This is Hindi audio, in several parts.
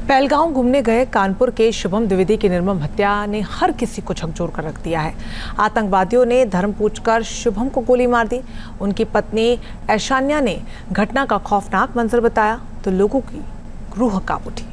पहलगांव घूमने गए कानपुर के शुभम द्विवेदी की निर्मम हत्या ने हर किसी को झकझोर कर रख दिया है। आतंकवादियों ने धर्म पूछकर शुभम को गोली मार दी। उनकी पत्नी ऐशान्या ने घटना का खौफनाक मंजर बताया तो लोगों की रूह कांप उठी।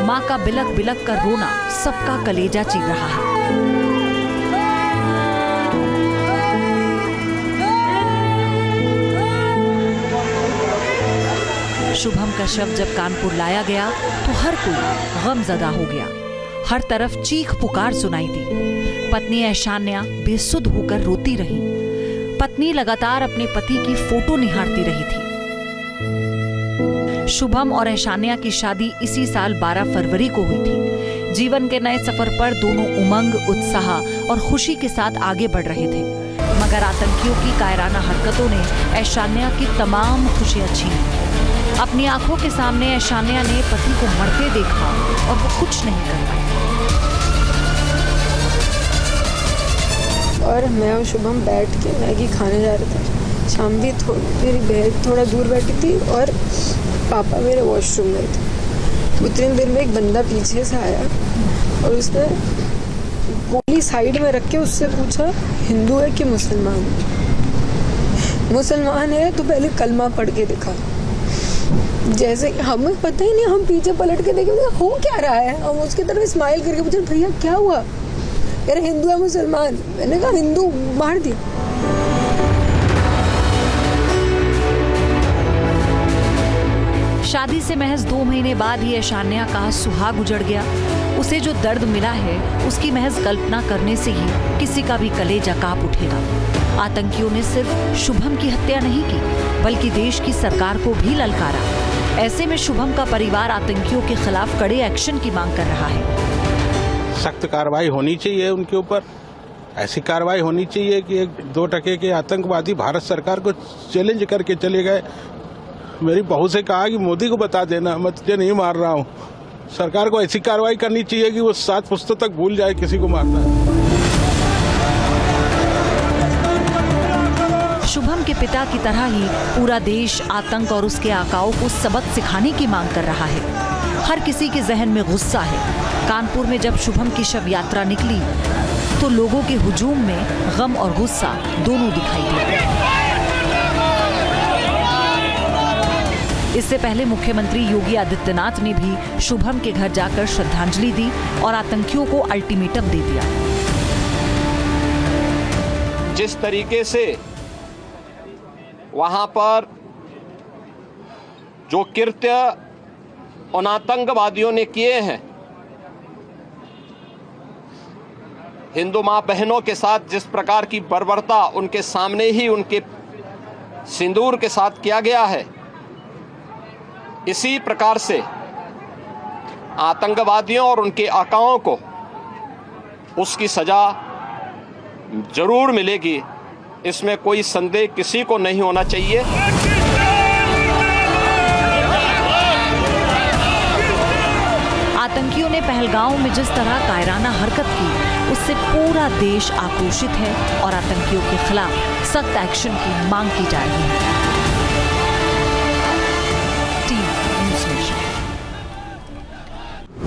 माँ का बिलक बिलक कर रोना सबका कलेजा चीर रहा है। शुभम का शव जब कानपुर लाया गया तो हर कोई गमज़दा हो गया। हर तरफ चीख पुकार सुनाई दी। पत्नी ऐशान्या बेसुध होकर रोती रही। पत्नी लगातार अपने पति की फोटो निहारती रही थी। शुभम और ऐशान्या की शादी इसी साल 12 फरवरी को हुई थी। जीवन के नए सफर पर दोनों उमंग, उत्साह और खुशी के साथ आगे बढ़ रहे थे, मगर आतंकियों की कायराना हरकतों ने ऐशान्या की तमाम खुशियां छीनी। अपनी आंखों के सामने ऐशान्या ने पति को मरते देखा और वो कुछ नहीं कर पाई। और मैं और शुभम बैठ के मैगी खाने जा रहे थे। शाम भी मेरी बहन थोड़ा दूर बैठी थी और पापा मेरे वॉशरूम में थे। उतनी देर में एक बंदा पीछे से आया और उसने गोली साइड में रख के उससे पूछा, हिंदू है कि मुसलमान? मुसलमान है तो पहले कलमा पढ़ के दिखा। जैसे हमें पता ही नहीं, हम पीछे पलट के देखे हो क्या रहा है। हम उसकी तरफ स्माइल करके पूछे, भैया क्या हुआ? यार हिंदू है मुसलमान? मैंने कहा हिंदू, मार दी। शादी से महज 2 महीने बाद ही ऐशान्या का सुहाग उजड़ गया। उसे जो दर्द मिला है उसकी महज कल्पना करने से ही किसी का भी कलेजा कांप उठेगा। आतंकियों ने सिर्फ शुभम की हत्या नहीं की बल्कि देश की सरकार को भी ललकारा। ऐसे में शुभम का परिवार आतंकियों के खिलाफ कड़े एक्शन की मांग कर रहा है। सख्त कार्रवाई होनी चाहिए उनके ऊपर। ऐसी कार्रवाई होनी चाहिए कि 1-2 टके के आतंकवादी भारत सरकार को चैलेंज करके चले गए। मेरी बहू से कहा कि मोदी को बता देना, मैं तुझे नहीं मार रहा हूँ। सरकार को ऐसी कार्रवाई करनी चाहिए कि वो 7 पुश्तों तक भूल जाए किसी को मारना है। शुभम के पिता की तरह ही पूरा देश आतंक और उसके आकाओं को सबक सिखाने की मांग कर रहा है। हर किसी के जहन में गुस्सा है। कानपुर में जब शुभम की शव यात्रा निकली तो लोगों के हुजूम में गम और गुस्सा दोनों दिखाई दिए। इससे पहले मुख्यमंत्री योगी आदित्यनाथ ने भी शुभम के घर जाकर श्रद्धांजलि दी और आतंकियों को अल्टीमेटम दे दिया। जिस तरीके से वहां पर जो कृत्य उन आतंकवादियों ने किए हैं, हिंदू मां बहनों के साथ जिस प्रकार की बर्बरता उनके सामने ही उनके सिंदूर के साथ किया गया है, इसी प्रकार से आतंकवादियों और उनके आकाओं को उसकी सजा जरूर मिलेगी, इसमें कोई संदेह किसी को नहीं होना चाहिए। आतंकियों ने पहलगांव में जिस तरह कायराना हरकत की, उससे पूरा देश आक्रोशित है और आतंकियों के खिलाफ सख्त एक्शन की मांग की जा रही है।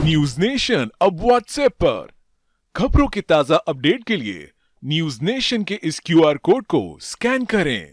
न्यूज नेशन अब व्हाट्सएप पर खबरों की ताजा अपडेट के लिए न्यूज नेशन के इस QR कोड को स्कैन करें।